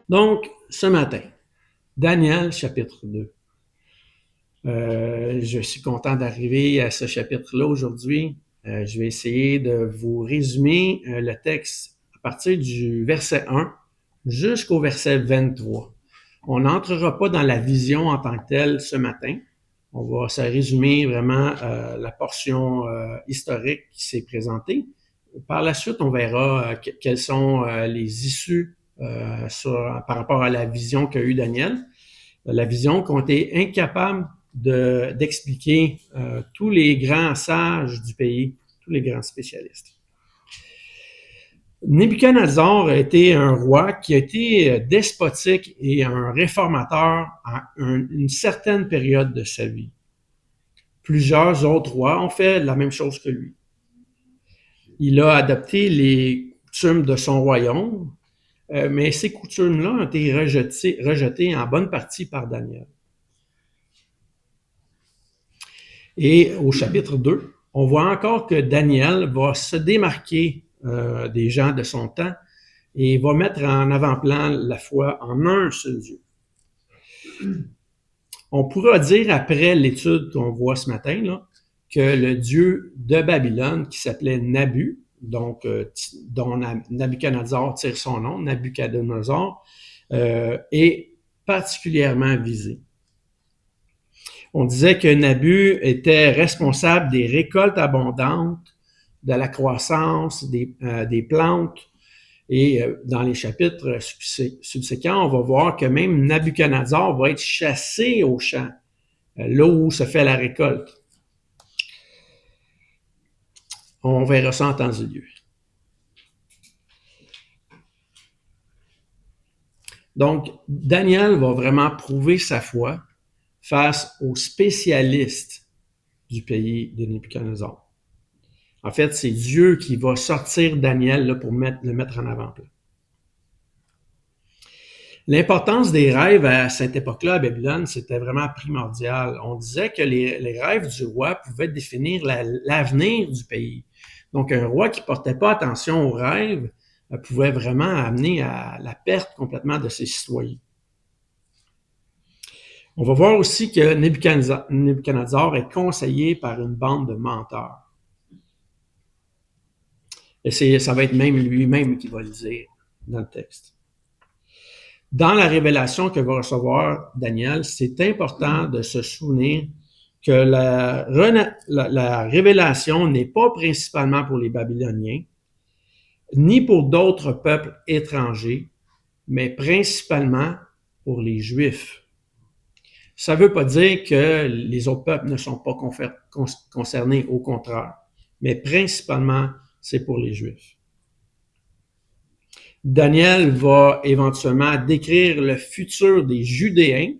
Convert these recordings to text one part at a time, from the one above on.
Donc, ce matin, Daniel, chapitre 2. Je suis content d'arriver à ce chapitre-là aujourd'hui. Je vais essayer de vous résumer le texte à partir du verset 1 jusqu'au verset 23. On n'entrera pas dans la vision en tant que telle ce matin. On va se résumer vraiment la portion historique qui s'est présentée. Par la suite, on verra quelles sont les issues par rapport à la vision qu'a eue Daniel. La vision qu'ont été incapables d'expliquer tous les grands sages du pays, tous les grands spécialistes. Nebuchadnezzar a été un roi qui a été despotique et un réformateur à une certaine période de sa vie. Plusieurs autres rois ont fait la même chose que lui. Il a adopté les coutumes de son royaume, mais ces coutumes-là ont été rejetées en bonne partie par Daniel. Et au chapitre 2, on voit encore que Daniel va se démarquer des gens de son temps et va mettre en avant-plan la foi en un seul Dieu. On pourra dire, après l'étude qu'on voit ce matin, là, que le dieu de Babylone, qui s'appelait Nabu, donc dont Nabuchodonosor tire son nom, Nabuchodonosor, est particulièrement visé. On disait que Nabu était responsable des récoltes abondantes, de la croissance des plantes. Et dans les chapitres subséquents, on va voir que même Nabuchodonosor va être chassé au champ, là où se fait la récolte. On verra ça en temps et lieu. Donc, Daniel va vraiment prouver sa foi face aux spécialistes du pays de Nebuchadnezzar. En fait, c'est Dieu qui va sortir Daniel là, pour le mettre en avant-plan. L'importance des rêves à cette époque-là, à Babylone, c'était vraiment primordial. On disait que les rêves du roi pouvaient définir l'avenir du pays. Donc, un roi qui ne portait pas attention aux rêves pouvait vraiment amener à la perte complètement de ses citoyens. On va voir aussi que Nebuchadnezzar est conseillé par une bande de menteurs. Et ça va être même lui-même qui va le dire dans le texte. Dans la révélation que va recevoir Daniel, c'est important de se souvenir que la révélation n'est pas principalement pour les Babyloniens, ni pour d'autres peuples étrangers, mais principalement pour les Juifs. Ça ne veut pas dire que les autres peuples ne sont pas concernés, au contraire, mais principalement, c'est pour les Juifs. Daniel va éventuellement décrire le futur des Judéens,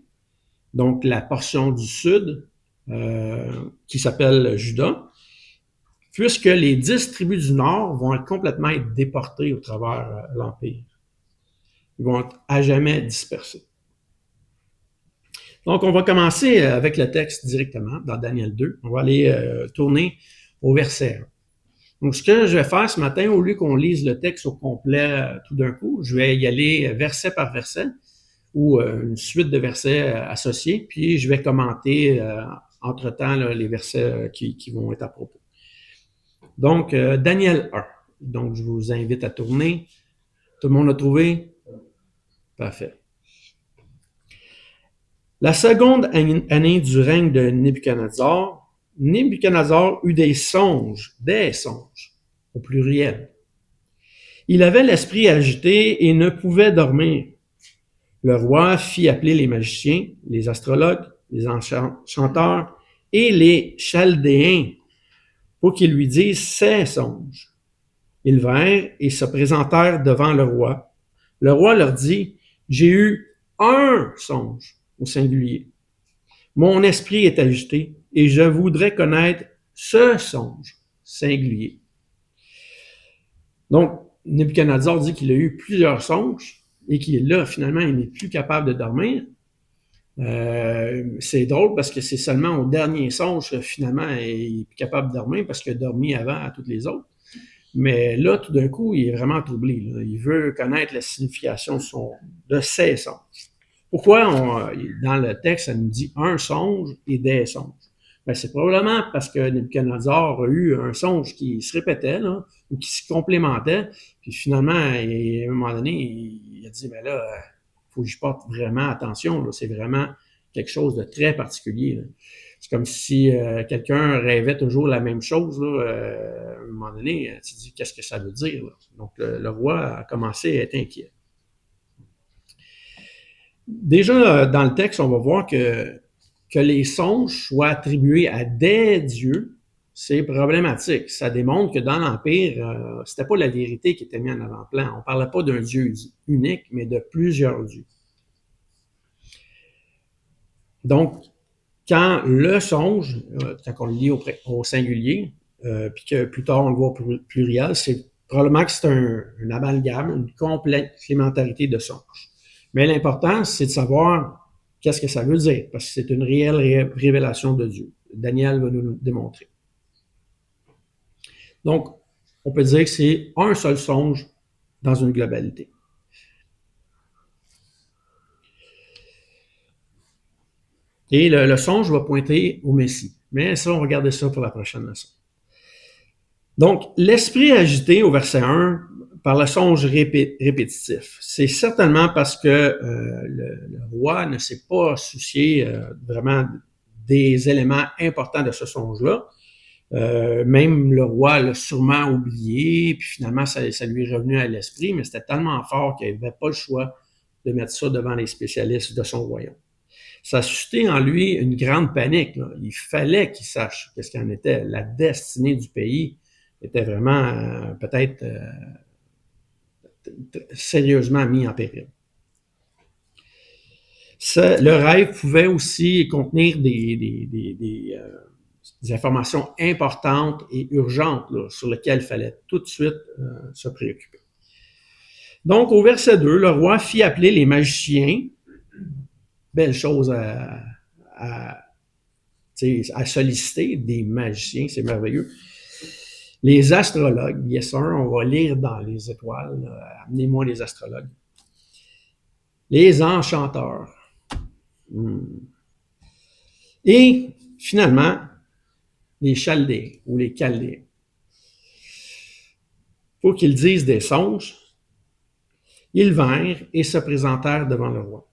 donc la portion du sud, qui s'appelle Juda, puisque les 10 tribus du nord vont complètement être déportées au travers l'Empire. Ils vont être à jamais dispersés. Donc, on va commencer avec le texte directement dans Daniel 2. On va aller tourner au verset 1. Donc, ce que je vais faire ce matin, au lieu qu'on lise le texte au complet tout d'un coup, je vais y aller verset par verset ou une suite de versets associés, puis je vais commenter entre-temps là, les versets qui vont être à propos. Donc, Daniel 1. Donc, je vous invite à tourner. Tout le monde a trouvé? Parfait. La seconde année du règne de Nebuchadnezzar eut des songes, au pluriel. Il avait l'esprit agité et ne pouvait dormir. Le roi fit appeler les magiciens, les astrologues, les enchanteurs et les chaldéens pour qu'ils lui disent ses songes. Ils vinrent et se présentèrent devant le roi. Le roi leur dit, « J'ai eu un songe, au singulier. Mon esprit est agité et je voudrais connaître ce songe, singulier. » Donc, Nebuchadnezzar dit qu'il a eu plusieurs songes et qu'il là, finalement, il n'est plus capable de dormir. C'est drôle parce que c'est seulement au dernier songe que finalement il est plus capable de dormir parce qu'il a dormi avant à toutes les autres. Mais là, tout d'un coup, il est vraiment troublé. Là. Il veut connaître la signification de ses songes. Pourquoi dans le texte, ça nous dit un songe et des songes? Ben, c'est probablement parce que Nebuchadnezzar a eu un songe qui se répétait, là, ou qui se complémentait, puis finalement, à un moment donné, il a dit, ben là, il faut que je porte vraiment attention, là, c'est vraiment quelque chose de très particulier. Là. C'est comme si quelqu'un rêvait toujours la même chose, là, à un moment donné, tu te dis, qu'est-ce que ça veut dire? Là? Donc, le roi a commencé à être inquiet. Déjà, dans le texte, on va voir que les songes soient attribués à des dieux, c'est problématique. Ça démontre que dans l'Empire, c'était pas la vérité qui était mise en avant-plan. On parlait pas d'un dieu unique, mais de plusieurs dieux. Donc, quand le songe, quand on le lit au singulier, puis que plus tard on le voit au pluriel, c'est probablement que c'est un amalgame, une complémentarité de songes. Mais l'important, c'est de savoir qu'est-ce que ça veut dire, parce que c'est une réelle révélation de Dieu. Daniel va nous le démontrer. Donc, on peut dire que c'est un seul songe dans une globalité. Et le songe va pointer au Messie. Mais ça, on va regarder ça pour la prochaine leçon. Donc, l'esprit agité au verset 1 par le songe répétitif, c'est certainement parce que le roi ne s'est pas soucié vraiment des éléments importants de ce songe-là. Même le roi l'a sûrement oublié, puis finalement, ça lui est revenu à l'esprit, mais c'était tellement fort qu'il n'avait pas le choix de mettre ça devant les spécialistes de son royaume. Ça a suscité en lui une grande panique. Là. Il fallait qu'il sache ce qu'il en était. La destinée du pays était vraiment peut-être sérieusement mis en péril. Le rêve pouvait aussi contenir des informations importantes et urgentes là, sur lesquelles il fallait tout de suite se préoccuper. Donc, au verset 2, le roi fit appeler les magiciens, belle chose à solliciter, des magiciens, c'est merveilleux. Les astrologues, yes sir, on va lire dans les étoiles, amenez-moi les astrologues. Les enchanteurs. Et finalement, les Chaldéens ou les Chaldéens. Il faut qu'ils disent des songes. Ils vinrent et se présentèrent devant le roi.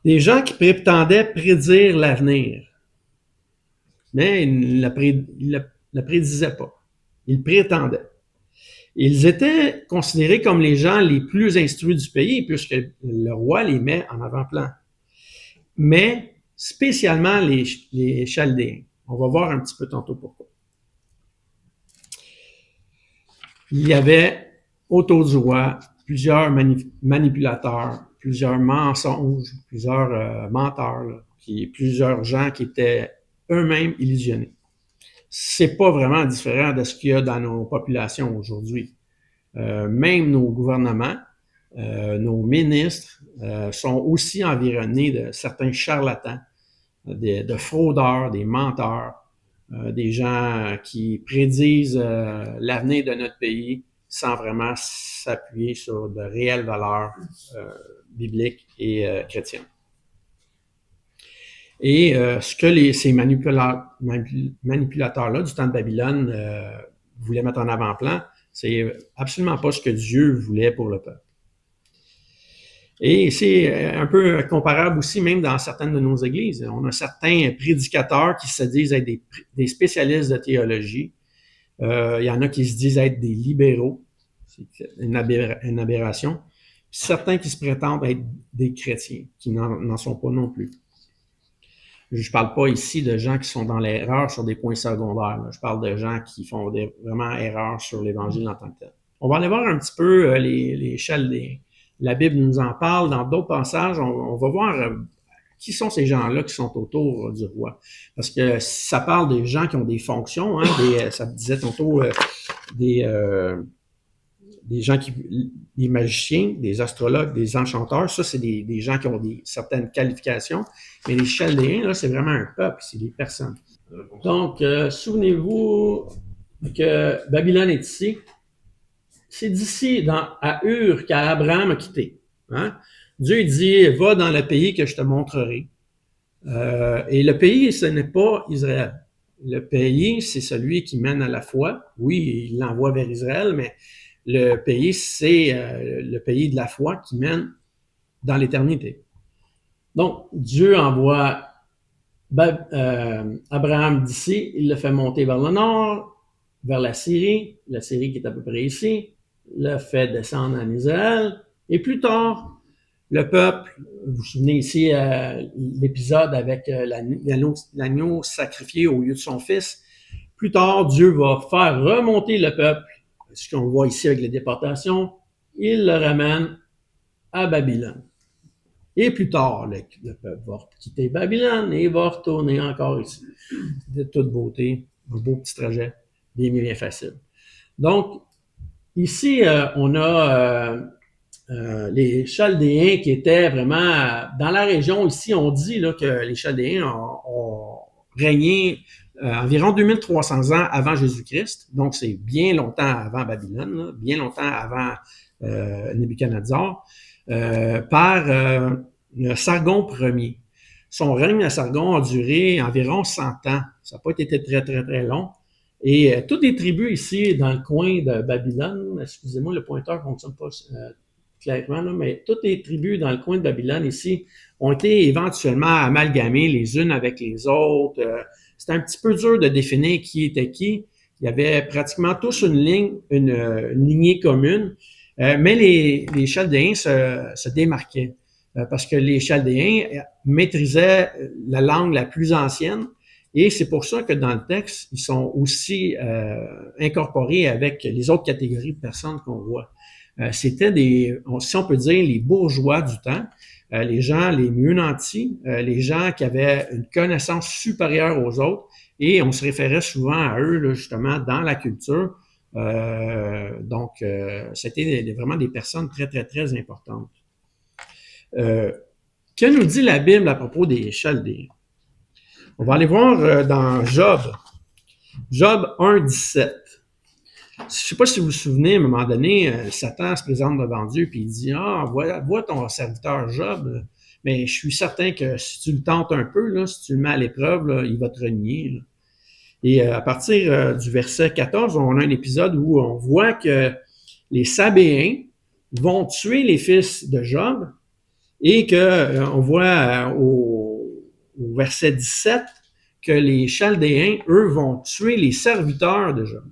Des gens qui prétendaient prédire l'avenir, mais ils ne le prédisaient pas. Ils prétendaient. Ils étaient considérés comme les gens les plus instruits du pays, puisque le roi les met en avant-plan. Mais spécialement les Chaldéens. On va voir un petit peu tantôt pourquoi. Il y avait autour du roi plusieurs manipulateurs, plusieurs mensonges, plusieurs menteurs, là, puis plusieurs gens qui étaient eux-mêmes illusionnés. C'est pas vraiment différent de ce qu'il y a dans nos populations aujourd'hui. Même nos gouvernements, nos ministres sont aussi environnés de certains charlatans, de fraudeurs, des menteurs, des gens qui prédisent l'avenir de notre pays sans vraiment s'appuyer sur de réelles valeurs bibliques et chrétiennes. Et ce que ces manipulateurs-là du temps de Babylone voulaient mettre en avant-plan, c'est absolument pas ce que Dieu voulait pour le peuple. Et c'est un peu comparable aussi même dans certaines de nos églises. On a certains prédicateurs qui se disent être des spécialistes de théologie. Il y en a qui se disent être des libéraux. C'est une aberration. Certains qui se prétendent être des chrétiens, qui n'en sont pas non plus. Je ne parle pas ici de gens qui sont dans l'erreur sur des points secondaires. Là. Je parle de gens qui font vraiment erreur sur l'Évangile en tant que tel. On va aller voir un petit peu les Chaldéens. La Bible nous en parle. Dans d'autres passages, on va voir qui sont ces gens-là qui sont autour du roi. Parce que ça parle des gens qui ont des fonctions, hein, ça disait tantôt des gens des magiciens, des astrologues, des enchanteurs, ça, c'est des gens qui ont certaines qualifications. Mais les Chaldéens, là, c'est vraiment un peuple, c'est des personnes. Donc, souvenez-vous, que Babylone est ici. C'est d'ici, à Ur, qu'Abraham a quitté. Hein? Dieu dit, va dans le pays que je te montrerai. Et le pays, ce n'est pas Israël. Le pays, c'est celui qui mène à la foi. Oui, il l'envoie vers Israël, mais le pays, c'est le pays de la foi qui mène dans l'éternité. Donc, Dieu envoie Abraham d'ici, il le fait monter vers le nord, vers la Syrie qui est à peu près ici, le fait descendre en Israël, et plus tard, le peuple, vous vous souvenez ici l'épisode avec l'agneau sacrifié au lieu de son fils, plus tard, Dieu va faire remonter le peuple, ce qu'on voit ici avec les déportations, il le ramène à Babylone. Et plus tard, le peuple va quitter Babylone et va retourner encore ici. De toute beauté, un beau petit trajet, bien facile. Donc, ici, on a les Chaldéens qui étaient vraiment dans la région. Ici, on dit là, que les Chaldéens ont régné environ 2300 ans avant Jésus-Christ. Donc, c'est bien longtemps avant Babylone, là, bien longtemps avant Nebuchadnezzar, par Sargon Ier. Son règne à Sargon a duré environ 100 ans. Ça n'a pas été très long. Et toutes les tribus ici, dans le coin de Babylone, excusez-moi, le pointeur ne fonctionne pas clairement, là, mais toutes les tribus dans le coin de Babylone ici ont été éventuellement amalgamées les unes avec les autres. C'était un petit peu dur de définir qui était qui. Il y avait pratiquement tous une lignée commune, mais les Chaldéens se démarquaient parce que les Chaldéens maîtrisaient la langue la plus ancienne. Et c'est pour ça que dans le texte, ils sont aussi incorporés avec les autres catégories de personnes qu'on voit. C'était si on peut dire, les bourgeois du temps, les gens les mieux nantis, les gens qui avaient une connaissance supérieure aux autres, et on se référait souvent à eux, là, justement, dans la culture. Donc, c'était vraiment des personnes très importantes. Que nous dit la Bible à propos des Chaldéens? On va aller voir dans Job. Job 1,17. Je ne sais pas si vous vous souvenez, à un moment donné, Satan se présente devant Dieu et il dit « Ah, vois ton serviteur Job, mais je suis certain que si tu le tentes un peu, là, si tu le mets à l'épreuve, là, il va te renier. Là. » Et à partir du verset 14, on a un épisode où on voit que les Sabéens vont tuer les fils de Job et qu'on voit au verset 17 que les Chaldéens, eux, vont tuer les serviteurs de Job.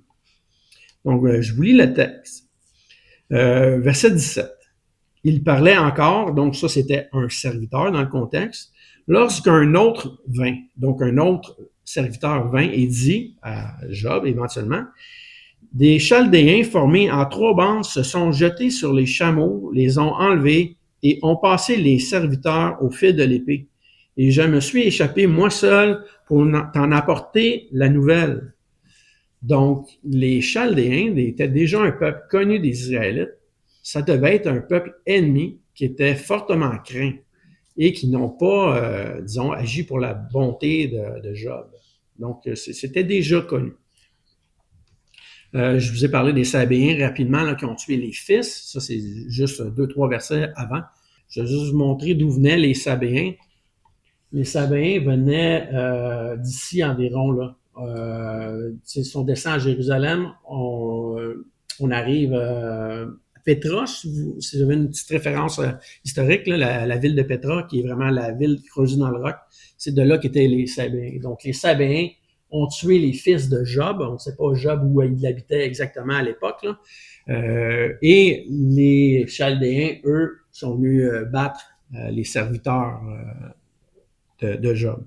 Donc, je vous lis le texte. Verset 17. Il parlait encore, donc ça, c'était un serviteur dans le contexte, lorsqu'un autre vint, donc un autre serviteur vint et dit à Job, éventuellement, des Chaldéens formés en 3 bandes se sont jetés sur les chameaux, les ont enlevés et ont passé les serviteurs au fil de l'épée. Et je me suis échappé moi seul pour t'en apporter la nouvelle. Donc, les Chaldéens étaient déjà un peuple connu des Israélites. Ça devait être un peuple ennemi qui était fortement craint et qui n'ont pas, disons, agi pour la bonté de Job. Donc, c'était déjà connu. Je vous ai parlé des Sabéens rapidement là, qui ont tué les fils. Ça, c'est juste 2-3 versets avant. Je vais juste vous montrer d'où venaient les Sabéens. Les Sabéens venaient d'ici environ, là. Si on descend à Jérusalem, on arrive à Pétra, si vous avez une petite référence historique, là, la ville de Pétra, qui est vraiment la ville creusée dans le roc, c'est de là qu'étaient les Sabéens. Donc, les Sabéens ont tué les fils de Job. On ne sait pas Job où il habitait exactement à l'époque. Et les Chaldéens, eux, sont venus battre les serviteurs de Job.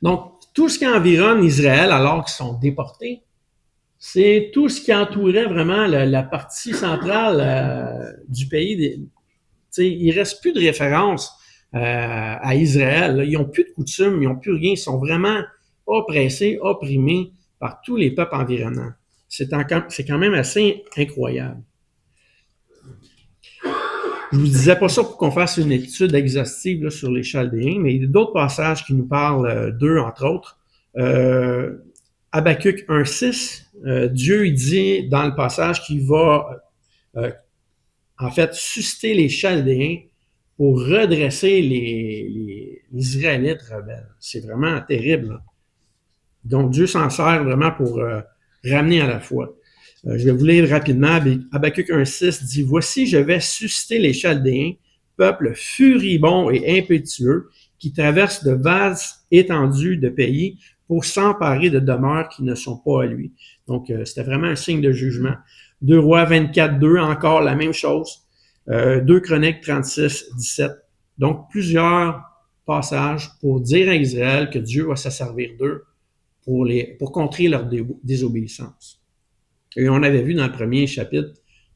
Donc, tout ce qui environne Israël alors qu'ils sont déportés, c'est tout ce qui entourait vraiment la partie centrale du pays. Il ne reste plus de référence à Israël. Là. Ils n'ont plus de coutumes, ils n'ont plus rien. Ils sont vraiment oppressés, opprimés par tous les peuples environnants. C'est quand même assez incroyable. Je vous disais pas ça pour qu'on fasse une étude exhaustive là, sur les Chaldéens, mais il y a d'autres passages qui nous parlent d'eux, entre autres. Habakkuk 1,6, Dieu il dit dans le passage qu'il va en fait susciter les Chaldéens pour redresser les Israélites rebelles. C'est vraiment terrible. Là. Donc Dieu s'en sert vraiment pour ramener à la foi. Je vais vous lire rapidement. Habakkuk 1,6 dit « Voici, je vais susciter les Chaldéens, peuple furibond et impétueux, qui traverse de vastes étendues de pays pour s'emparer de demeures qui ne sont pas à lui. » Donc, c'était vraiment un signe de jugement. 2 Rois 24, 2, encore la même chose. 2 Chroniques 36, 17. Donc, plusieurs passages pour dire à Israël que Dieu va se servir d'eux pour contrer leur désobéissance. Et on avait vu dans le premier chapitre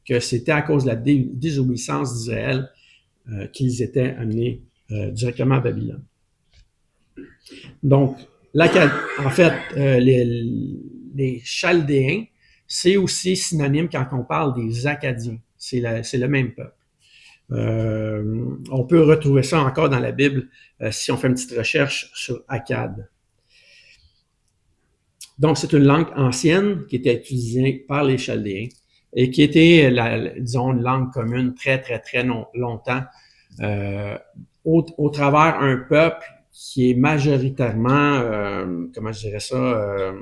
que c'était à cause de la désobéissance d'Israël qu'ils étaient amenés directement à Babylone. Donc, en fait, les Chaldéens, c'est aussi synonyme quand on parle des Acadiens. C'est le même peuple. On peut retrouver ça encore dans la Bible si on fait une petite recherche sur Akkad. Donc, c'est une langue ancienne qui était utilisée par les Chaldéens et qui était, disons, une langue commune très, très, très longtemps au travers un peuple qui est majoritairement, comment je dirais ça,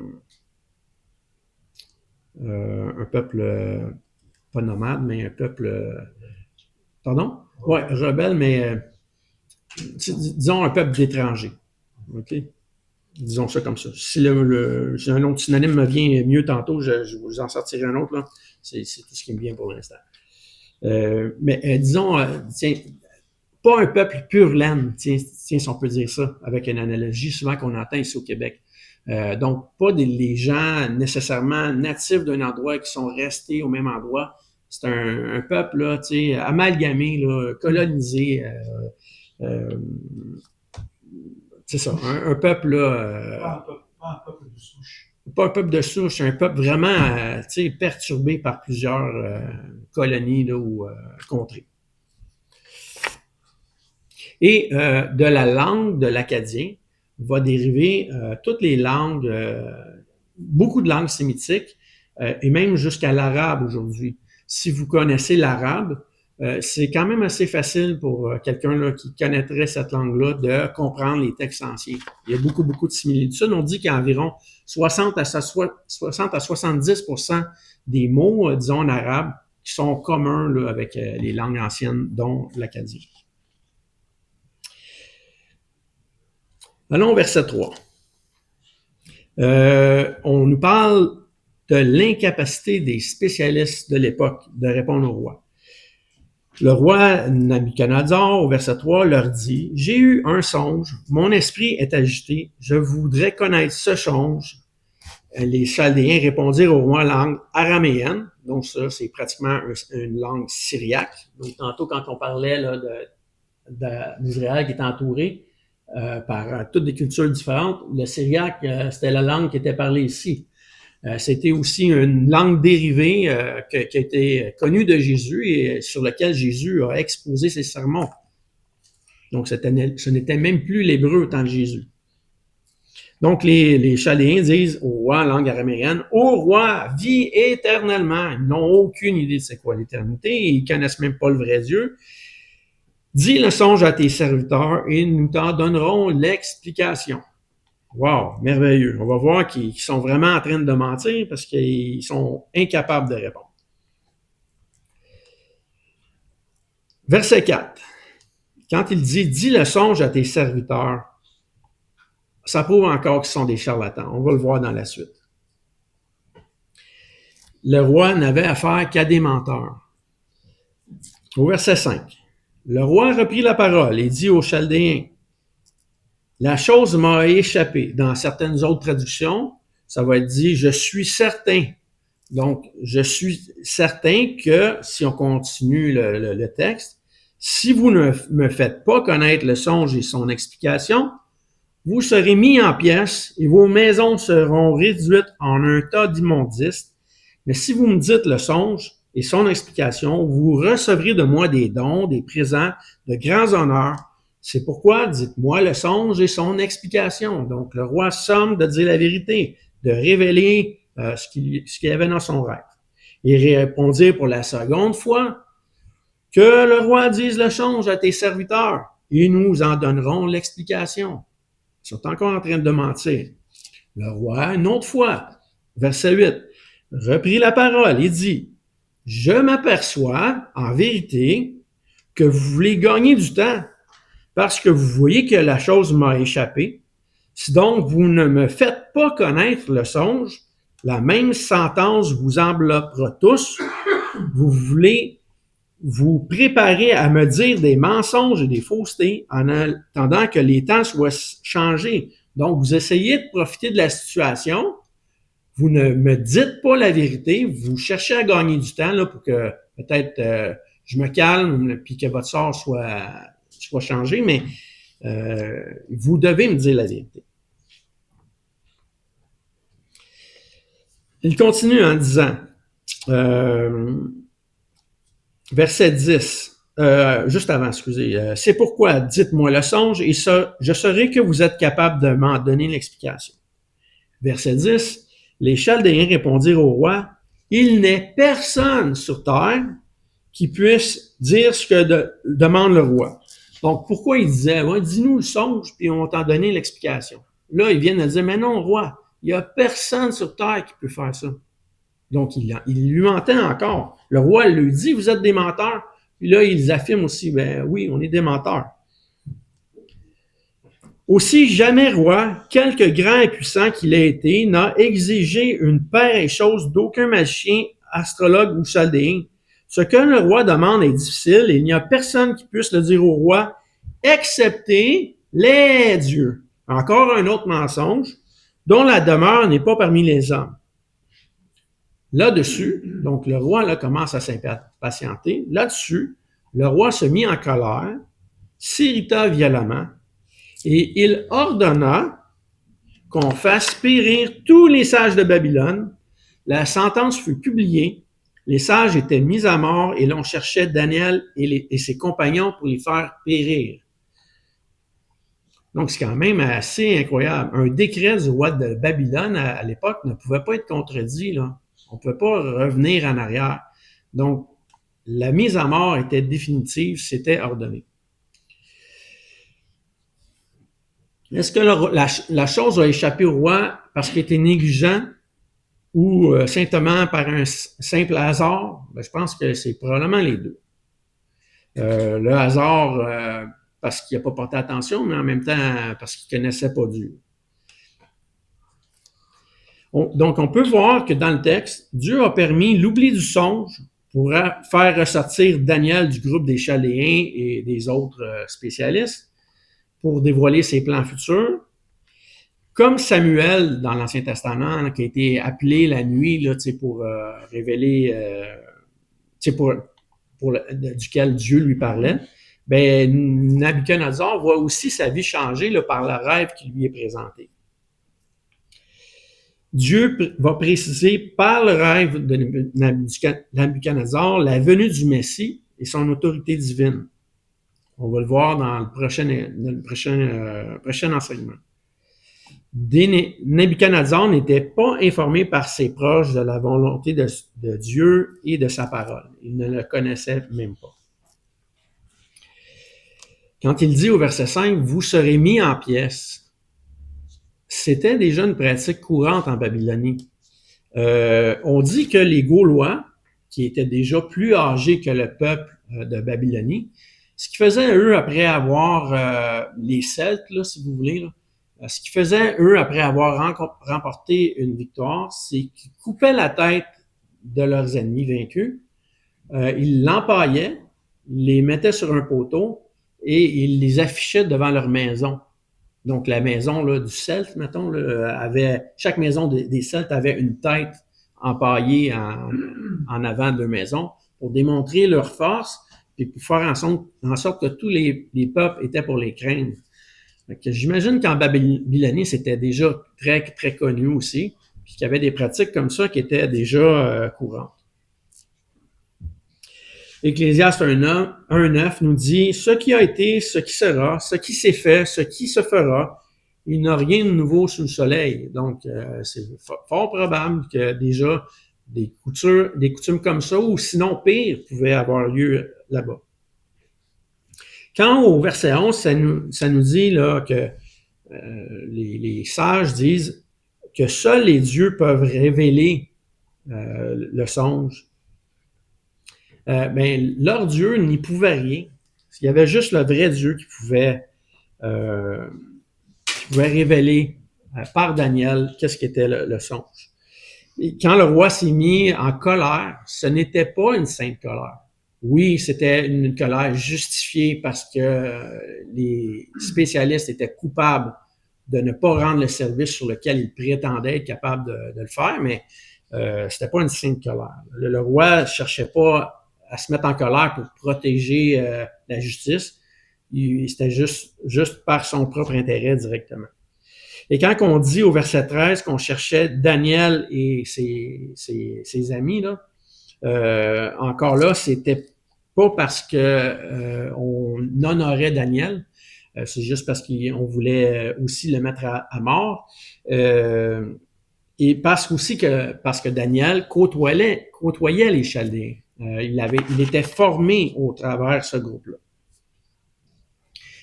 un peuple, pas nomade, mais un peuple, pardon? Ouais, rebelle, mais disons un peuple d'étrangers. OK? Disons ça comme ça. Si un autre synonyme me vient mieux tantôt, je vous en sortirai un autre, là. C'est tout ce qui me vient pour l'instant. Mais disons, tiens, pas un peuple pur laine, tiens, si on peut dire ça, avec une analogie souvent qu'on entend ici au Québec. Donc, pas les gens nécessairement natifs d'un endroit qui sont restés au même endroit. C'est un peuple là, tu sais, amalgamé, là, colonisé. C'est ça, un peuple là. Pas un peuple de souche. Pas un peuple de souche, un peuple vraiment perturbé par plusieurs colonies là, ou contrées. Et de la langue de l'acadien va dériver toutes les langues, beaucoup de langues sémitiques, et même jusqu'à l'arabe aujourd'hui. Si vous connaissez l'arabe, c'est quand même assez facile pour quelqu'un là, qui connaîtrait cette langue-là de comprendre les textes anciens. Il y a beaucoup, beaucoup de similitudes. On dit qu'il y a environ 60 à 70% des mots, disons, en arabe, qui sont communs là, avec les langues anciennes, dont l'acadien. Allons au verset 3. On nous parle de l'incapacité des spécialistes de l'époque de répondre au roi. Le roi Nabuchodonosor, au verset 3, leur dit « J'ai eu un songe, mon esprit est agité, je voudrais connaître ce songe. » Les Chaldéens répondirent au roi en langue araméenne, donc ça, c'est pratiquement une langue syriaque. Donc, tantôt, quand on parlait là, d'Israël qui est entouré par toutes des cultures différentes, le syriaque, c'était la langue qui était parlée ici. C'était aussi une langue dérivée qui a été connue de Jésus et sur laquelle Jésus a exposé ses sermons. Donc, ce n'était même plus l'hébreu au temps de Jésus. Donc, les Chaldéens disent au roi en langue araméenne, « Ô roi, vis éternellement. » Ils n'ont aucune idée de c'est quoi l'éternité, ils ne connaissent même pas le vrai Dieu. « Dis le songe à tes serviteurs et nous t'en donnerons l'explication. » Wow, merveilleux. On va voir qu'ils sont vraiment en train de mentir parce qu'ils sont incapables de répondre. Verset 4. Quand il dit « Dis le songe à tes serviteurs », ça prouve encore qu'ils sont des charlatans. On va le voir dans la suite. Le roi n'avait affaire qu'à des menteurs. Au verset 5. Le roi reprit la parole et dit aux Chaldéens, « La chose m'a échappé. » Dans certaines autres traductions, ça va être dit « Je suis certain. » Donc, je suis certain que, si on continue le texte, si vous ne me faites pas connaître le songe et son explication, vous serez mis en pièces et vos maisons seront réduites en un tas d'immondices. Mais si vous me dites le songe et son explication, vous recevrez de moi des dons, des présents, de grands honneurs. C'est pourquoi dites-moi le songe et son explication. Donc, le roi somme de dire la vérité. de révéler ce qu'il y avait dans son rêve. Ils répondirent pour la seconde fois, que le roi dise le songe à tes serviteurs, et nous en donnerons l'explication. Ils sont encore en train de mentir. Le roi, une autre fois, verset 8, reprit la parole et dit, je m'aperçois, en vérité, que vous voulez gagner du temps, parce que vous voyez que la chose m'a échappé. Si donc vous ne me faites pas connaître le songe, la même sentence vous enveloppera tous. Vous voulez vous préparer à me dire des mensonges et des faussetés en attendant que les temps soient changés. Donc, vous essayez de profiter de la situation. Vous ne me dites pas la vérité. Vous cherchez à gagner du temps là, pour que peut-être je me calme puis que votre sort soit changé, mais vous devez me dire la vérité. Il continue en disant, verset 10, juste avant, excusez, c'est pourquoi dites-moi le songe et je saurai que vous êtes capable de m'en donner l'explication. Verset 10, les Chaldéens répondirent au roi, il n'est personne sur terre qui puisse dire ce que demande le roi. Donc, pourquoi il disait, ouais, dis-nous le songe, puis on va t'en donner l'explication. Là, ils viennent de dire, mais non, roi, il n'y a personne sur terre qui peut faire ça. Donc, il lui mentait encore. Le roi lui dit, vous êtes des menteurs. Puis là, ils affirment aussi, ben oui, on est des menteurs. Aussi, jamais roi, quelque grand et puissant qu'il ait été, n'a exigé une pareille chose d'aucun magicien, astrologue ou chaldéen. Ce que le roi demande est difficile et il n'y a personne qui puisse le dire au roi, excepté les dieux. Encore un autre mensonge, dont la demeure n'est pas parmi les hommes. Là-dessus, donc le roi là, commence à s'impatienter. Là-dessus, le roi se mit en colère, s'irrita violemment, et il ordonna qu'on fasse périr tous les sages de Babylone. La sentence fut publiée, les sages étaient mis à mort et l'on cherchait Daniel et ses compagnons pour les faire périr. Donc, c'est quand même assez incroyable. Un décret du roi de Babylone à l'époque ne pouvait pas être contredit, là. On ne pouvait pas revenir en arrière. Donc, la mise à mort était définitive, c'était ordonné. Est-ce que la chose a échappé au roi parce qu'il était négligent ou simplement par un simple hasard? Ben, je pense que c'est probablement les deux. Le hasard, parce qu'il n'a pas porté attention, mais en même temps parce qu'il ne connaissait pas Dieu. Donc, on peut voir que dans le texte, Dieu a permis l'oubli du songe pour faire ressortir Daniel du groupe des Chaldéens et des autres spécialistes pour dévoiler ses plans futurs. Comme Samuel dans l'Ancien Testament, là, qui a été appelé la nuit là, pour révéler, duquel Dieu lui parlait, ben, Nabuchodonosor voit aussi sa vie changer là, par le rêve qui lui est présenté. Dieu va préciser par le rêve de Nabuchodonosor la venue du Messie et son autorité divine. On va le voir dans le prochain enseignement. Nabuchodonosor n'était pas informé par ses proches de la volonté de Dieu et de sa parole. Il ne le connaissait même pas. Quand il dit au verset 5, « Vous serez mis en pièces », c'était déjà une pratique courante en Babylonie. On dit que les Gaulois, qui étaient déjà plus âgés que le peuple de Babylonie, ce qu'ils faisaient, eux, après avoir les Celtes, là, si vous voulez, là, ce qu'ils faisaient, eux, après avoir remporté une victoire, c'est qu'ils coupaient la tête de leurs ennemis vaincus, ils l'empaillaient, ils les mettaient sur un poteau et ils les affichaient devant leur maison. Donc, la maison là, du Celte, mettons, là, chaque maison des Celtes avait une tête empaillée en avant de leur maison pour démontrer leur force et pour faire en sorte que tous les peuples étaient pour les craindre. Donc, j'imagine qu'en Babylonie, c'était déjà très, très connu aussi, puis qu'il y avait des pratiques comme ça qui étaient déjà courantes. Ecclésiaste 1:9 nous dit « Ce qui a été, ce qui sera, ce qui s'est fait, ce qui se fera, il n'a rien de nouveau sous le soleil. Donc, c'est fort probable que déjà des coutumes comme ça, ou sinon pire, pouvaient avoir lieu là-bas. Quand au verset 11, ça nous dit là, que les sages disent que seuls les dieux peuvent révéler le songe, ben, leur Dieu n'y pouvait rien. Il y avait juste le vrai Dieu qui pouvait révéler par Daniel qu'est-ce qu'était le songe. Et quand le roi s'est mis en colère, ce n'était pas une sainte colère. Oui, c'était une colère justifiée parce que les spécialistes étaient coupables de ne pas rendre le service sur lequel ils prétendaient être capables de le faire, mais c'était pas une sainte colère. Le roi cherchait pas à se mettre en colère pour protéger la justice. C'était juste par son propre intérêt directement. Et quand on dit au verset 13 qu'on cherchait Daniel et ses amis, là, encore là, c'était pas parce que on honorait Daniel, c'est juste parce qu'on voulait aussi le mettre à mort. Et parce que Daniel côtoyait les Chaldéens. Il était formé au travers de ce groupe-là.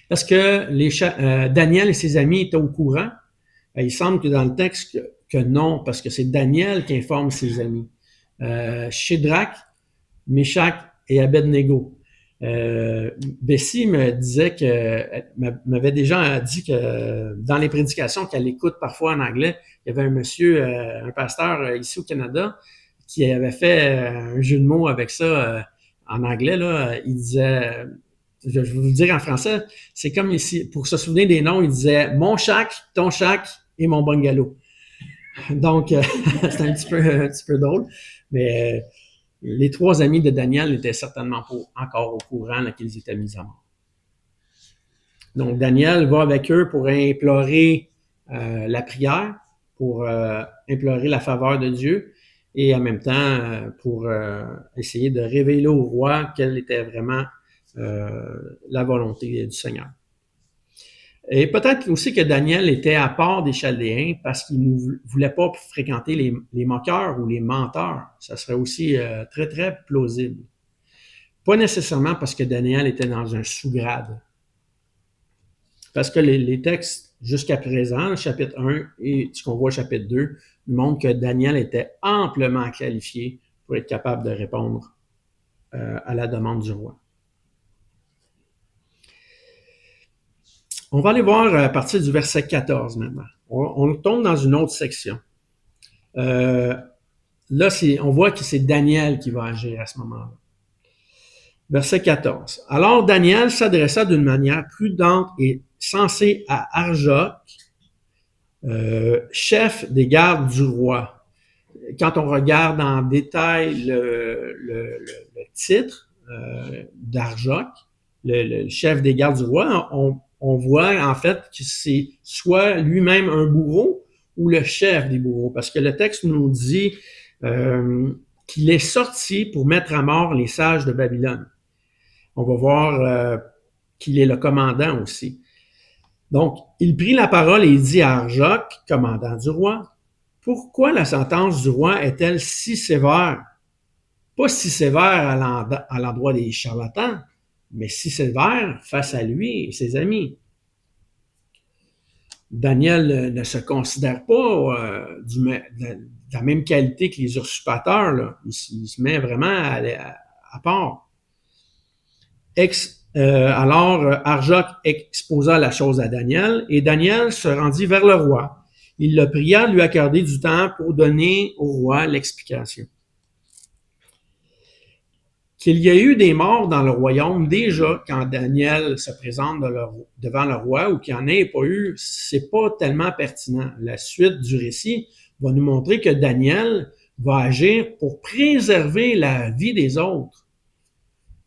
Parce que Daniel et ses amis étaient au courant. Il semble que dans le texte que non, parce que c'est Daniel qui informe ses amis. Shadrach, Meshach et Abednego. Bessie m'avait déjà dit que dans les prédications qu'elle écoute parfois en anglais, il y avait un monsieur, un pasteur ici au Canada, qui avait fait un jeu de mots avec ça en anglais. Là, il disait, je vais vous le dire en français, c'est comme ici, pour se souvenir des noms, il disait « mon shack, ton shack et mon bungalow ». Donc, c'est un petit peu drôle, mais les trois amis de Daniel n'étaient certainement pas encore au courant là, qu'ils étaient mis à mort. Donc, Daniel va avec eux pour implorer la prière, pour implorer la faveur de Dieu et en même temps pour essayer de révéler au roi quelle était vraiment la volonté du Seigneur. Et peut-être aussi que Daniel était à part des Chaldéens parce qu'il ne voulait pas fréquenter les moqueurs ou les menteurs. Ça serait aussi très, très plausible. Pas nécessairement parce que Daniel était dans un sous-grade. Parce que les textes jusqu'à présent, le chapitre 1 et ce qu'on voit au chapitre 2, nous montrent que Daniel était amplement qualifié pour être capable de répondre à la demande du roi. On va aller voir à partir du verset 14 maintenant. On tombe dans une autre section. Là, on voit que c'est Daniel qui va agir à ce moment-là. Verset 14. Alors Daniel s'adressa d'une manière prudente et sensée à Arjoc, chef des gardes du roi. Quand on regarde en détail le titre d'Arjoc, le chef des gardes du roi, on voit en fait que c'est soit lui-même un bourreau ou le chef des bourreaux, parce que le texte nous dit qu'il est sorti pour mettre à mort les sages de Babylone. On va voir qu'il est le commandant aussi. Donc, il prit la parole et il dit à Arjoc, commandant du roi, « Pourquoi la sentence du roi est-elle si sévère? Pas si sévère à l'endroit des charlatans, mais si sévère face à lui et ses amis. » Daniel ne se considère pas de la même qualité que les usurpateurs. Là. Il se met vraiment à part. Alors, Arjoc exposa la chose à Daniel, et Daniel se rendit vers le roi. Il le pria de lui accorder du temps pour donner au roi l'explication. Qu'il y ait eu des morts dans le royaume déjà quand Daniel se présente devant le roi ou qu'il n'y en ait pas eu, c'est pas tellement pertinent. La suite du récit va nous montrer que Daniel va agir pour préserver la vie des autres.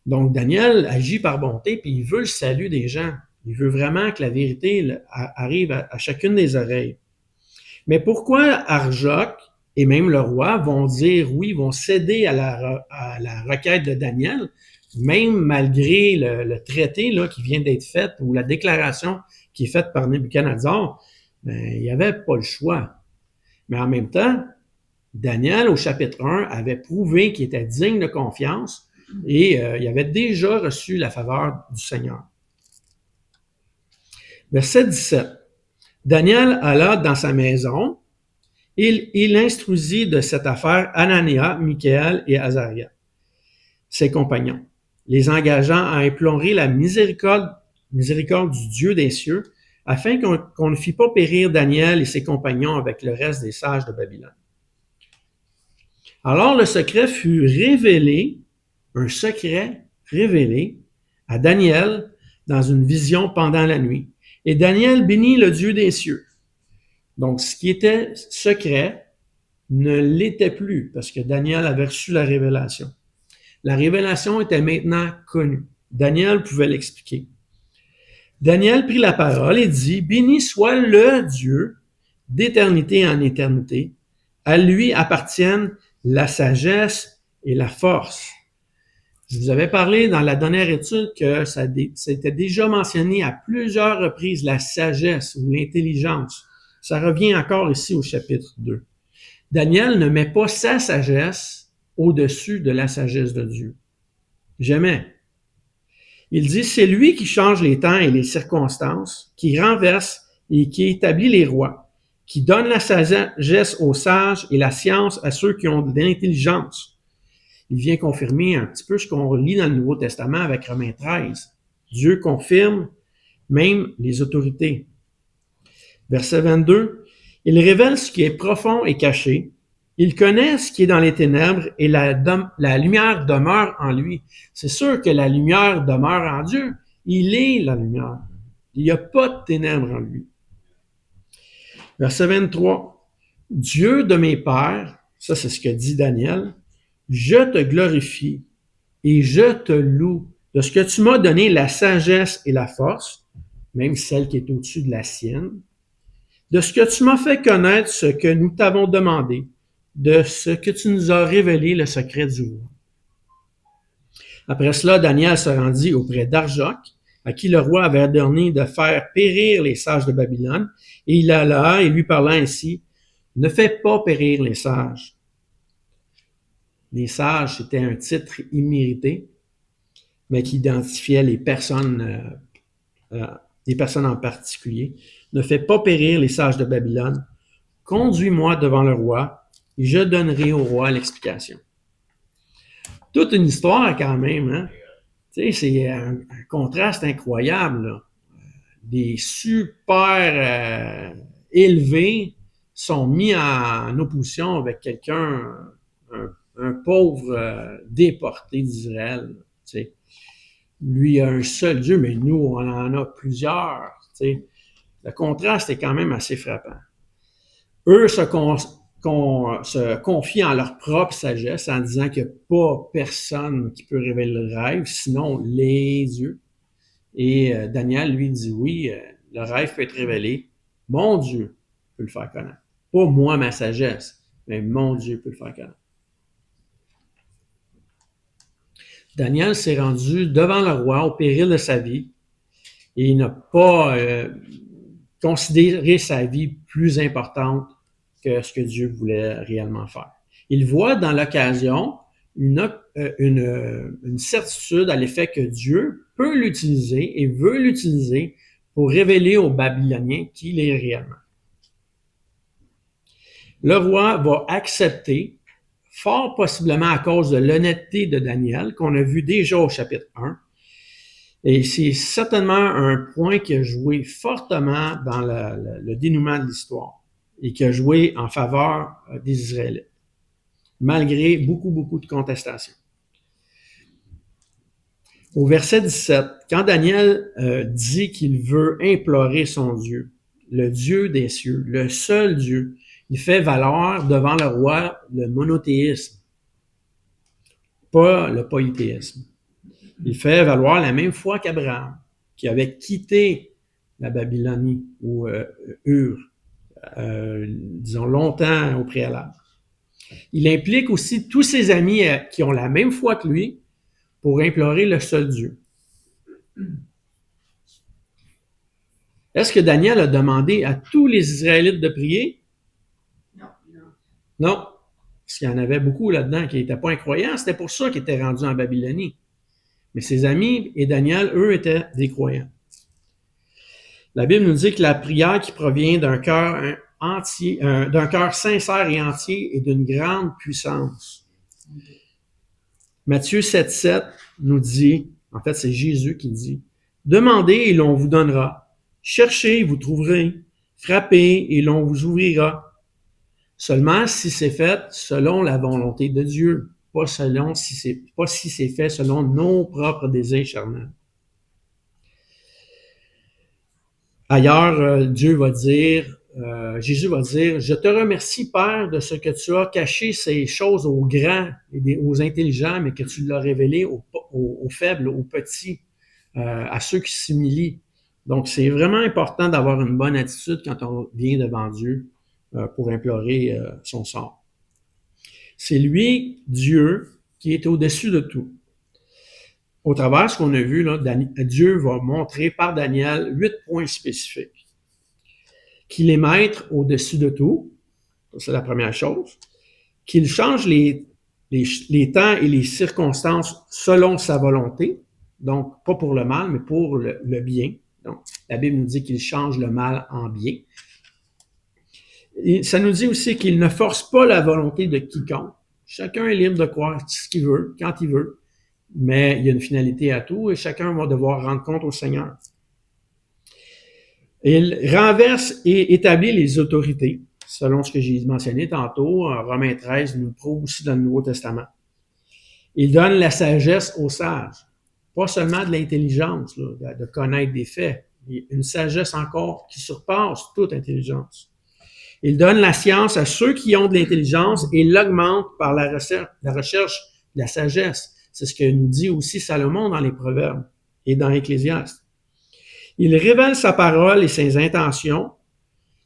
Donc Daniel agit par bonté puis il veut le salut des gens. Il veut vraiment que la vérité arrive à chacune des oreilles. Mais pourquoi Arjoc et même le roi vont dire oui, vont céder à la requête de Daniel, même malgré le traité là, qui vient d'être fait ou la déclaration qui est faite par Nebuchadnezzar? Ben, il n'y avait pas le choix. Mais en même temps, Daniel, au chapitre 1, avait prouvé qu'il était digne de confiance et il avait déjà reçu la faveur du Seigneur. Verset 17. Daniel alla dans sa maison. Il instruisit de cette affaire Anania, Michaël et Azaria, ses compagnons, les engageant à implorer la miséricorde du Dieu des cieux, afin qu'on ne fît pas périr Daniel et ses compagnons avec le reste des sages de Babylone. Alors le secret fut révélé, un secret révélé à Daniel dans une vision pendant la nuit. Et Daniel bénit le Dieu des cieux. Donc, ce qui était secret ne l'était plus, parce que Daniel avait reçu la révélation. La révélation était maintenant connue. Daniel pouvait l'expliquer. Daniel prit la parole et dit, « Béni soit le Dieu d'éternité en éternité. À lui appartiennent la sagesse et la force. » Je vous avais parlé dans la dernière étude que c'était déjà mentionné à plusieurs reprises, la sagesse ou l'intelligence. Ça revient encore ici au chapitre 2. Daniel ne met pas sa sagesse au-dessus de la sagesse de Dieu. Jamais. Il dit, c'est lui qui change les temps et les circonstances, qui renverse et qui établit les rois, qui donne la sagesse aux sages et la science à ceux qui ont de l'intelligence. Il vient confirmer un petit peu ce qu'on lit dans le Nouveau Testament avec Romains 13. Dieu confirme même les autorités. Verset 22, « Il révèle ce qui est profond et caché. Il connaît ce qui est dans les ténèbres et la lumière demeure en lui. » C'est sûr que la lumière demeure en Dieu. Il est la lumière. Il n'y a pas de ténèbres en lui. Verset 23, « Dieu de mes pères, » ça c'est ce que dit Daniel, « je te glorifie et je te loue de ce que tu m'as donné la sagesse et la force, même celle qui est au-dessus de la sienne, de ce que tu m'as fait connaître ce que nous t'avons demandé, de ce que tu nous as révélé le secret du roi. » Après cela, Daniel se rendit auprès d'Arjoc, à qui le roi avait ordonné de faire périr les sages de Babylone, et il alla et lui parla ainsi, « Ne fais pas périr les sages. » Les sages, c'était un titre immérité, mais qui identifiait les personnes en particulier. « Ne fais pas périr les sages de Babylone. Conduis-moi devant le roi, et je donnerai au roi l'explication. » Toute une histoire quand même, hein? Tu sais, c'est un contraste incroyable, là. Des super élevés sont mis en opposition avec quelqu'un, un pauvre déporté d'Israël. Tu sais. Lui a un seul Dieu, mais nous, on en a plusieurs. Tu sais. Le contraste est quand même assez frappant. Eux se confient en leur propre sagesse en disant qu'il n'y a pas personne qui peut révéler le rêve, sinon les dieux. Et Daniel, lui, dit oui, le rêve peut être révélé. Mon Dieu peut le faire connaître. Pas moi, ma sagesse, mais mon Dieu peut le faire connaître. Daniel s'est rendu devant le roi au péril de sa vie et il n'a pas considéré sa vie plus importante que ce que Dieu voulait réellement faire. Il voit dans l'occasion une certitude à l'effet que Dieu peut l'utiliser et veut l'utiliser pour révéler aux Babyloniens qui il est réellement. Le roi va accepter, fort possiblement à cause de l'honnêteté de Daniel, qu'on a vu déjà au chapitre 1, et c'est certainement un point qui a joué fortement dans le dénouement de l'histoire et qui a joué en faveur des Israélites, malgré beaucoup de contestations. Au verset 17, quand Daniel dit qu'il veut implorer son Dieu, le Dieu des cieux, le seul Dieu, il fait valoir devant le roi le monothéisme, pas le polythéisme. Il fait valoir la même foi qu'Abraham, qui avait quitté la Babylonie ou Ur, disons longtemps au préalable. Il implique aussi tous ses amis qui ont la même foi que lui pour implorer le seul Dieu. Est-ce que Daniel a demandé à tous les Israélites de prier? Non. Non. Parce qu'il y en avait beaucoup là-dedans qui n'étaient pas incroyants. C'était pour ça qu'ils étaient rendus en Babylonie. Mais ses amis et Daniel, eux, étaient des croyants. La Bible nous dit que la prière qui provient d'un cœur entier, d'un cœur sincère et entier est d'une grande puissance. Matthieu 7,7 nous dit, en fait, c'est Jésus qui dit, « Demandez et l'on vous donnera. Cherchez et vous trouverez. Frappez et l'on vous ouvrira. Seulement si c'est fait selon la volonté de Dieu, pas si c'est fait selon nos propres désirs charnels. » Ailleurs, Jésus va dire, « Je te remercie, Père, de ce que tu as caché ces choses aux grands et aux intelligents, mais que tu l'as révélé aux faibles, aux petits, à ceux qui s'humilient. » Donc, c'est vraiment important d'avoir une bonne attitude quand on vient devant Dieu pour implorer son sort. C'est lui, Dieu, qui est au-dessus de tout. Au travers de ce qu'on a vu, là, Dieu va montrer par Daniel 8 points spécifiques. Qu'il est maître au-dessus de tout, c'est la première chose. Qu'il change les temps et les circonstances selon sa volonté, donc pas pour le mal, mais pour le bien. Donc, la Bible nous dit qu'il change le mal en bien. Et ça nous dit aussi qu'il ne force pas la volonté de quiconque. Chacun est libre de croire ce qu'il veut, quand il veut, mais il y a une finalité à tout et chacun va devoir rendre compte au Seigneur. Il renverse et établit les autorités, selon ce que j'ai mentionné tantôt. Romains 13 nous le prouve aussi dans le Nouveau Testament. Il donne la sagesse aux sages, pas seulement de l'intelligence, là, de connaître des faits, mais une sagesse encore qui surpasse toute intelligence. Il donne la science à ceux qui ont de l'intelligence et l'augmente par la recherche de la sagesse. C'est ce que nous dit aussi Salomon dans les Proverbes et dans Ecclésiaste. Il révèle sa parole et ses intentions.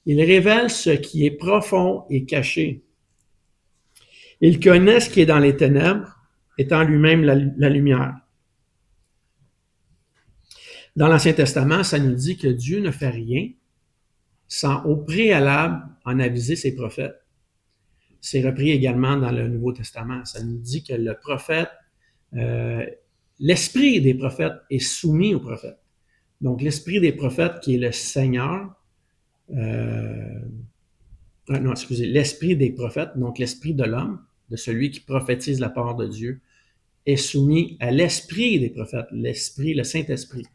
Il révèle ce qui est profond et caché. Il connaît ce qui est dans les ténèbres, étant lui-même la lumière. Dans l'Ancien Testament, ça nous dit que Dieu ne fait rien sans au préalable en aviser ses prophètes. C'est repris également dans le Nouveau Testament. Ça nous dit que le prophète, l'esprit des prophètes est soumis aux prophètes. Donc, l'esprit des prophètes qui est le Seigneur, l'esprit des prophètes, donc l'esprit de l'homme, de celui qui prophétise la part de Dieu, est soumis à l'esprit des prophètes, l'esprit, le Saint-Esprit.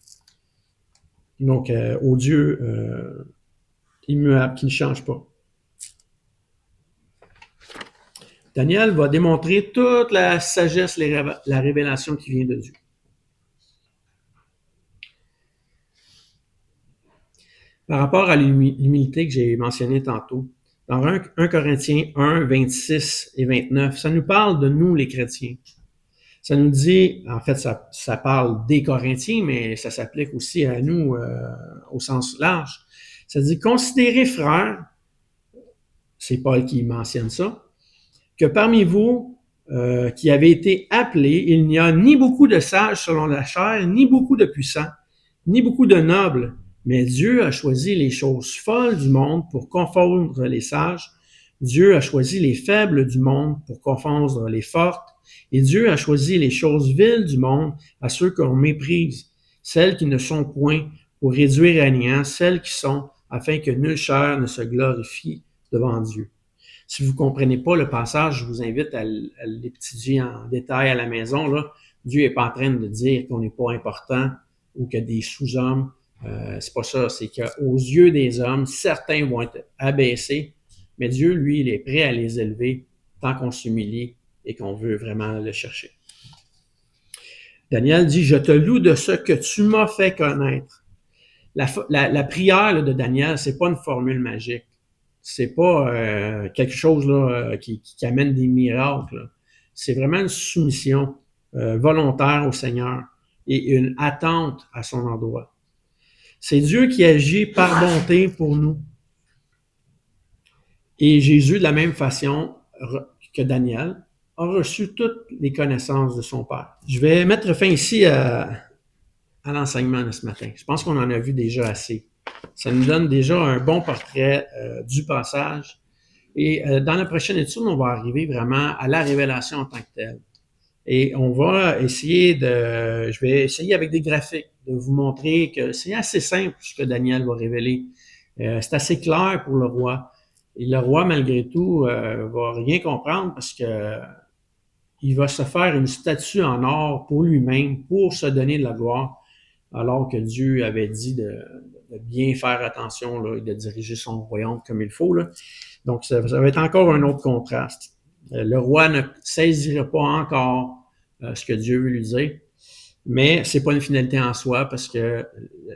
Donc, au Dieu immuable, qui ne change pas. Daniel va démontrer toute la sagesse, la révélation qui vient de Dieu. Par rapport à l'humilité que j'ai mentionnée tantôt, dans 1 Corinthiens 1, 26 et 29, ça nous parle de nous, les chrétiens. Ça nous dit, en fait, ça parle des Corinthiens, mais ça s'applique aussi à nous au sens large. Ça dit, considérez, frères, c'est Paul qui mentionne ça, que parmi vous qui avez été appelés, il n'y a ni beaucoup de sages selon la chair, ni beaucoup de puissants, ni beaucoup de nobles, mais Dieu a choisi les choses folles du monde pour confondre les sages. Dieu a choisi les faibles du monde pour confondre les fortes. Et Dieu a choisi les choses viles du monde à ceux qu'on méprise, celles qui ne sont point pour réduire à néant, celles qui sont afin que nulle chair ne se glorifie devant Dieu. Si vous ne comprenez pas le passage, je vous invite à l'étudier en détail à la maison. Là. Dieu n'est pas en train de dire qu'on n'est pas important ou qu'il y a des sous-hommes. C'est pas ça. C'est qu'aux yeux des hommes, certains vont être abaissés, mais Dieu, lui, il est prêt à les élever tant qu'on s'humilie et qu'on veut vraiment le chercher. Daniel dit, « Je te loue de ce que tu m'as fait connaître. » La prière là, de Daniel, c'est pas une formule magique. C'est pas quelque chose là, qui amène des miracles. Là. C'est vraiment une soumission volontaire au Seigneur et une attente à son endroit. C'est Dieu qui agit par bonté pour nous. Et Jésus, de la même façon que Daniel, a reçu toutes les connaissances de son Père. Je vais mettre fin ici à l'enseignement de ce matin. Je pense qu'on en a vu déjà assez. Ça nous donne déjà un bon portrait du passage. Et dans la prochaine étude, on va arriver vraiment à la révélation en tant que telle. Et on va essayer je vais essayer avec des graphiques de vous montrer que c'est assez simple ce que Daniel va révéler. C'est assez clair pour le roi. Et le roi, malgré tout, va rien comprendre parce que il va se faire une statue en or pour lui-même, pour se donner de la gloire, alors que Dieu avait dit de bien faire attention là, et de diriger son royaume comme il faut. Là. Donc, ça va être encore un autre contraste. Le roi ne saisirait pas encore ce que Dieu veut lui dire, mais c'est pas une finalité en soi parce que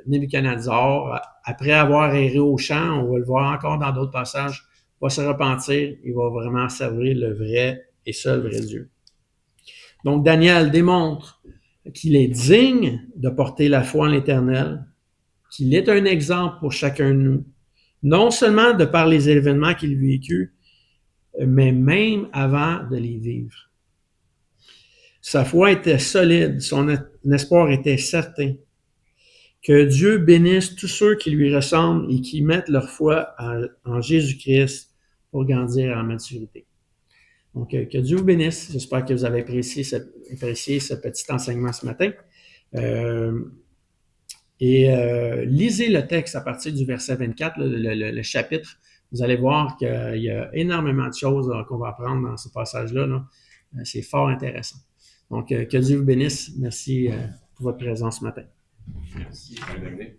Nebuchadnezzar, après avoir erré au champ, on va le voir encore dans d'autres passages, va se repentir, il va vraiment servir le vrai et seul vrai Dieu. Donc, Daniel démontre qu'il est digne de porter la foi en l'Éternel, qu'il est un exemple pour chacun de nous, non seulement de par les événements qu'il vécut, mais même avant de les vivre. Sa foi était solide, son espoir était certain. Que Dieu bénisse tous ceux qui lui ressemblent et qui mettent leur foi en Jésus-Christ pour grandir en maturité. Donc, que Dieu vous bénisse. J'espère que vous avez apprécié ce petit enseignement ce matin. Lisez le texte à partir du verset 24, le chapitre. Vous allez voir qu'il y a énormément de choses qu'on va apprendre dans ce passage-là. Là. C'est fort intéressant. Donc, que Dieu vous bénisse. Merci pour votre présence ce matin. Merci, Dominique.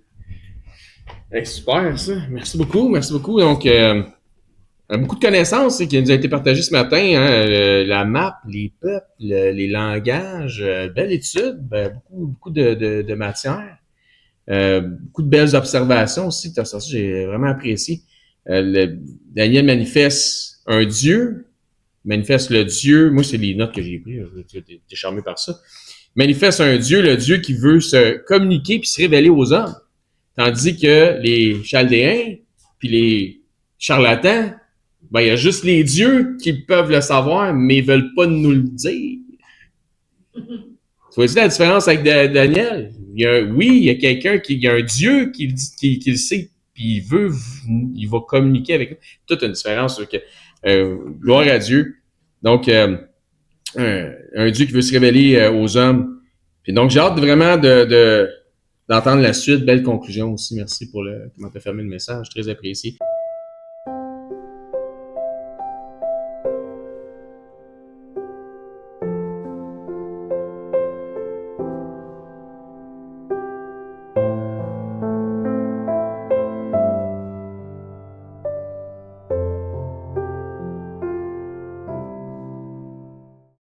Super, ça. Merci beaucoup. Donc, beaucoup de connaissances qui nous ont été partagées ce matin. Hein, la map, les peuples, les langages. Belle étude. Beaucoup de matière. Beaucoup de belles observations aussi. Ça, j'ai vraiment apprécié. Daniel manifeste un Dieu. Manifeste le Dieu. Moi, c'est les notes que j'ai prises. J'étais charmé par ça. Manifeste un Dieu, le Dieu qui veut se communiquer puis se révéler aux hommes. Tandis que les Chaldéens puis les charlatans, il y a juste les dieux qui peuvent le savoir, mais ils veulent pas nous le dire. Tu vois-tu la différence avec Daniel? Il y a quelqu'un il y a un Dieu qui le sait, puis il va communiquer avec nous. Toute une différence. Gloire à Dieu. Donc, un Dieu qui veut se révéler aux hommes. Puis donc, j'ai hâte vraiment d'entendre la suite. Belle conclusion aussi. Merci pour comment tu as fermé le message. Très apprécié.